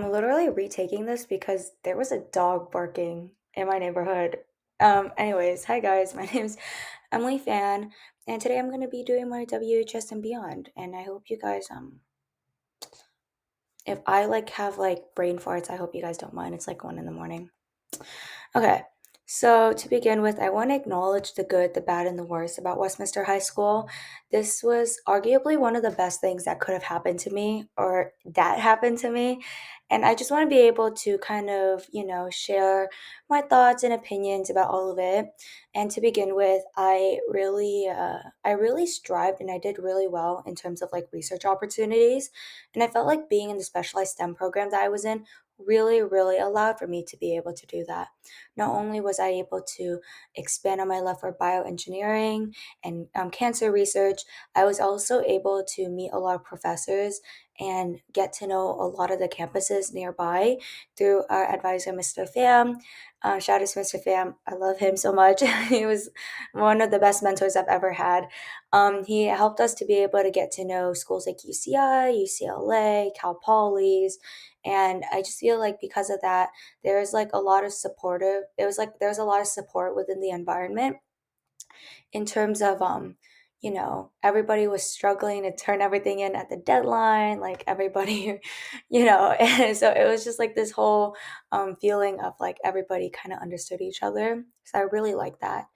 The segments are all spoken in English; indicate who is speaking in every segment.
Speaker 1: I'm literally retaking this because there was a dog barking in my neighborhood. Anyways, hi guys, my name's Emily Fan, and today I'm going to be doing my WHS and Beyond. And I hope you guys, if I like have like brain farts, I hope you guys don't mind. It's like 1 in the morning. Okay, so to begin with, I want to acknowledge the good, the bad, and the worst about Westminster High School. This was arguably one of the best things that could have happened to me, or that happened to me. And I just want to be able to kind of, share my thoughts and opinions about all of it. And to begin with, I really strived and I did really well in terms of like research opportunities. And I felt like being in the specialized STEM program that I was in really allowed for me to be able to do that. Not only was I able to expand on my love for bioengineering and cancer research, I was also able to meet a lot of professors and get to know a lot of the campuses nearby through our advisor, Mr. Pham. Shout out to Mr. Pham. I love him so much. He was one of the best mentors I've ever had. He helped us to be able to get to know schools like UCI, UCLA, Cal Poly's, and I just feel like because of that, there's like a lot of supportive it was like there's a lot of support within the environment in terms of everybody was struggling to turn everything in at the deadline, like everybody and so it was just like this whole feeling of like everybody kind of understood each other, so I really like that.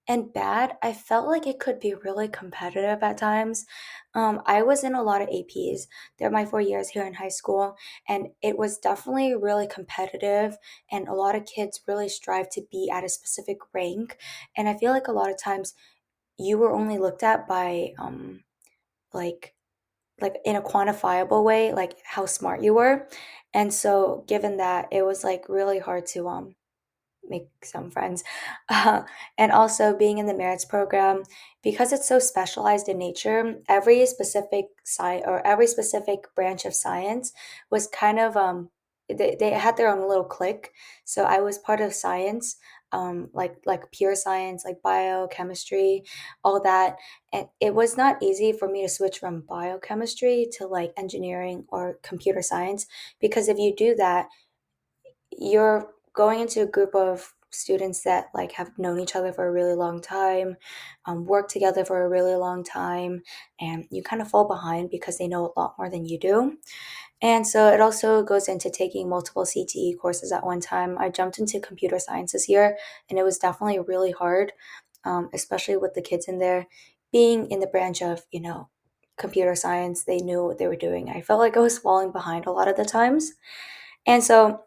Speaker 1: And bad, I felt like it could be really competitive at times. I was in a lot of APs. They're my 4 years here in high school, and it was definitely really competitive. And a lot of kids really strive to be at a specific rank. And I feel like a lot of times you were only looked at by like in a quantifiable way, like how smart you were. And so, given that, it was like really hard to make some friends. Uh, and also being in the merits program, because it's so specialized in nature, every specific science or every specific branch of science was kind of they had their own little clique. So I was part of science, like pure science, like biochemistry, all that. And it was not easy for me to switch from biochemistry to like engineering or computer science, because if you do that, you're going into a group of students that like have known each other for a really long time, work together for a really long time, and you kind of fall behind because they know a lot more than you do. And so it also goes into taking multiple CTE courses at one time. I jumped into computer science this year, and it was definitely really hard, especially with the kids in there being in the branch of computer science. They knew what they were doing. I felt like I was falling behind a lot of the times, and so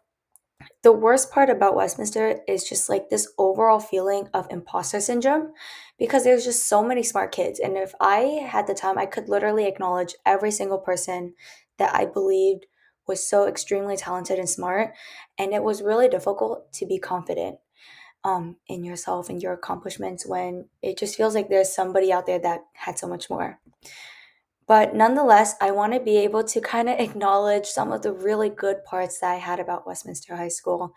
Speaker 1: the worst part about Westminster is just like this overall feeling of imposter syndrome, because there's just so many smart kids. And if I had the time, I could literally acknowledge every single person that I believed was so extremely talented and smart. And it was really difficult to be confident in yourself and your accomplishments when it just feels like there's somebody out there that had so much more. But nonetheless, I want to be able to kind of acknowledge some of the really good parts that I had about Westminster High School,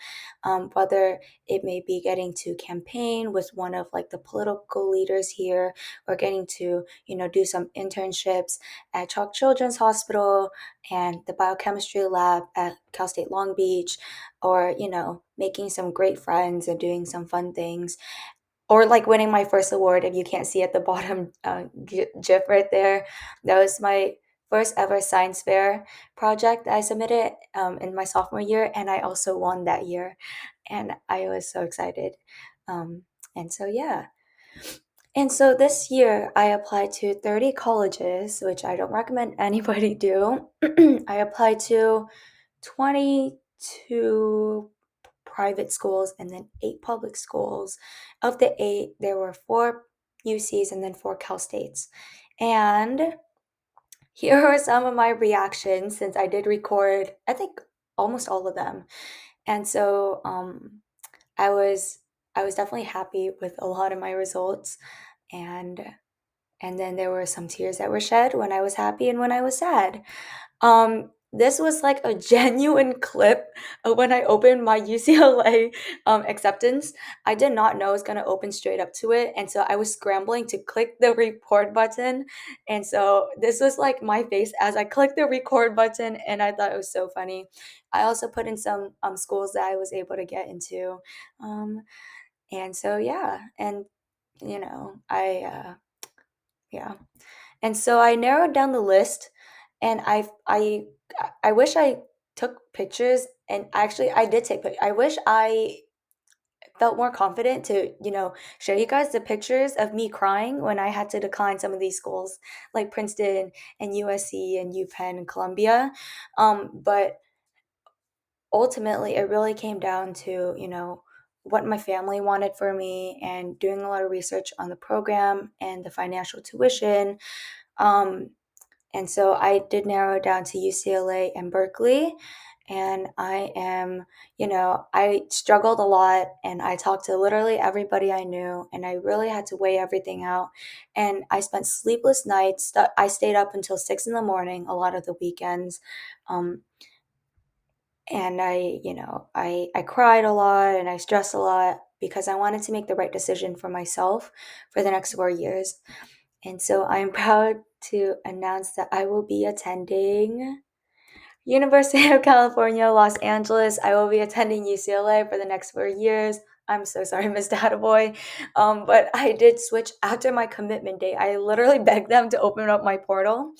Speaker 1: whether it may be getting to campaign with one of like the political leaders here, or getting to do some internships at Chalk Children's Hospital and the biochemistry lab at Cal State Long Beach, or making some great friends and doing some fun things, or like winning my first award. If you can't see at the bottom gif right there, that was my first ever science fair project that I submitted in my sophomore year, and I also won that year, and I was so excited. um, and so yeah, and so this year I applied to 30 colleges, which I don't recommend anybody do. I applied to 22 private schools and then 8 public schools. Of the 8, there were 4 UCs and then 4 Cal States. And here are some of my reactions, since I did record, I think, almost all of them. And so I was I was definitely happy with a lot of my results, and then there were some tears that were shed when I was happy and when I was sad. this was like a genuine clip of when I opened my UCLA acceptance. I did not know it was gonna open straight up to it, and so I was scrambling to click the record button, and so this was like my face as I clicked the record button, and I thought it was so funny. I also put in some schools that I was able to get into, um, and so yeah, and yeah. And so I narrowed down the list, and I wish I took pictures, and actually I did take I wish I felt more confident to, show you guys the pictures of me crying when I had to decline some of these schools like Princeton and USC and UPenn and Columbia. But ultimately it really came down to, what my family wanted for me and doing a lot of research on the program and the financial tuition. Um, And so I did narrow it down to UCLA and Berkeley. And I struggled a lot and I talked to literally everybody I knew and I really had to weigh everything out. And I spent sleepless nights. I stayed up until 6 in the morning a lot of the weekends. Um, and I cried a lot and I stressed a lot because I wanted to make the right decision for myself for the next 4 years. And so I'm proud to announce that I will be attending University of California, Los Angeles. I will be attending UCLA for the next 4 years. I'm so sorry, Mr. Attaboy. But I did switch after my commitment date. I literally begged them to open up my portal.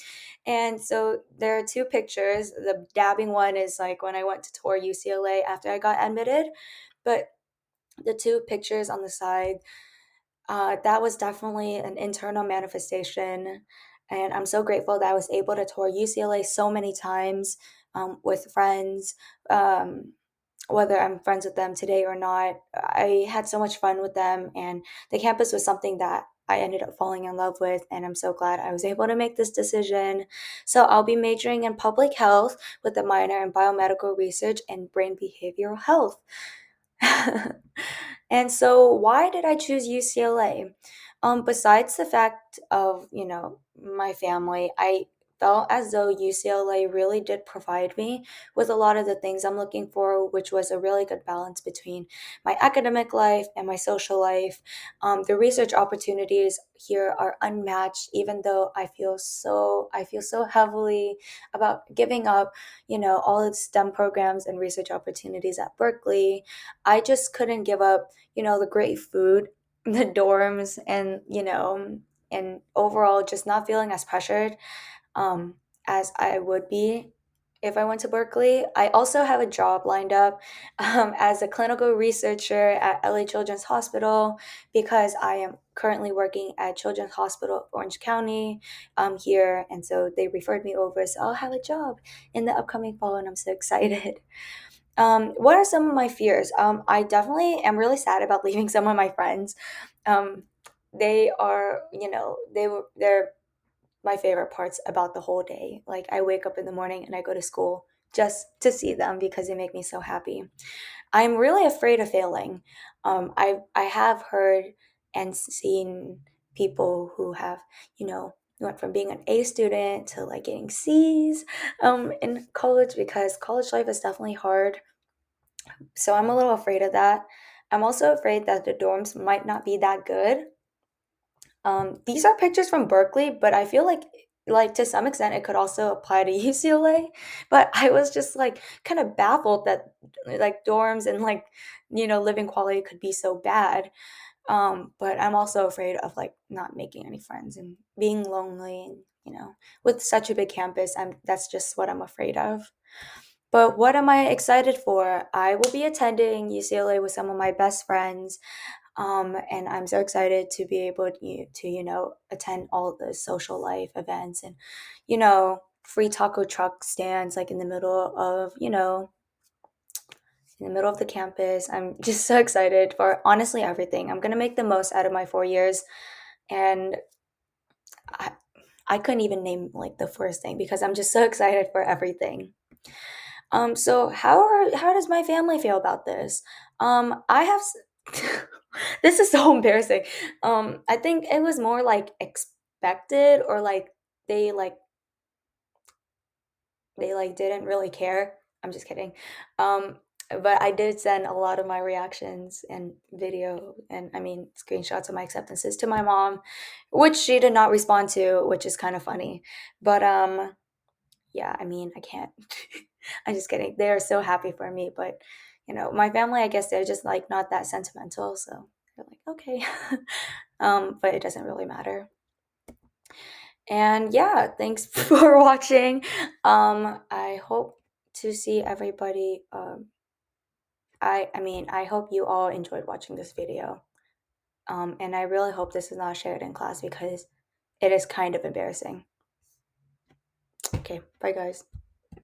Speaker 1: And so there are two pictures. The dabbing one is like when I went to tour UCLA after I got admitted. But the two pictures on the side, that was definitely an internal manifestation. And I'm so grateful that I was able to tour UCLA so many times with friends, um, whether I'm friends with them today or not. I had so much fun with them, and the campus was something that I ended up falling in love with, and I'm so glad I was able to make this decision. So I'll be majoring in public health with a minor in biomedical research and brain behavioral health. And so why did I choose UCLA? Besides the fact of, my family, I felt as though UCLA really did provide me with a lot of the things I'm looking for, which was a really good balance between my academic life and my social life. The research opportunities here are unmatched, even though I feel so heavily about giving up, all the STEM programs and research opportunities at Berkeley. I just couldn't give up, the great food, the dorms, and overall just not feeling as pressured um, as I would be if I went to Berkeley. I also have a job lined up as a clinical researcher at LA Children's Hospital because I am currently working at Children's Hospital of Orange County here. And so they referred me over. So I'll have a job in the upcoming fall, and I'm so excited. What are some of my fears? I definitely am really sad about leaving some of my friends. Um, they are, they're my favorite parts about the whole day. Like I wake up in the morning and I go to school just to see them because they make me so happy. I'm really afraid of failing. I have heard and seen people who have, went from being an A student to like getting C's in college because college life is definitely hard. So I'm a little afraid of that. I'm also afraid that the dorms might not be that good. These are pictures from Berkeley, but I feel like to some extent it could also apply to UCLA. But I was just like kind of baffled that like dorms and like living quality could be so bad. But I'm also afraid of like not making any friends and being lonely and with such a big campus, that's just what I'm afraid of. But what am I excited for? I will be attending UCLA with some of my best friends. And I'm so excited to be able to attend all the social life events and, free taco truck stands like in the middle of the campus. I'm just so excited for honestly everything. I'm gonna make the most out of my 4 years, and I, I couldn't even name like the first thing because I'm just so excited for everything. So how does my family feel about this? I have this is so embarrassing. I think it was more like expected or like they like they, like, didn't really care. I'm just kidding. Um, but I did send a lot of my reactions and video and, I mean, screenshots of my acceptances to my mom, which she did not respond to, which is kind of funny. But, yeah, I mean, I can't. I'm just kidding. They are so happy for me, but, my family, I guess they're just, like, not that sentimental, so they're like, "Okay." But it doesn't really matter. And yeah, thanks for watching. I hope to see everybody. I mean, I hope you all enjoyed watching this video. And I really hope this is not shared in class because it is kind of embarrassing. Okay, bye guys.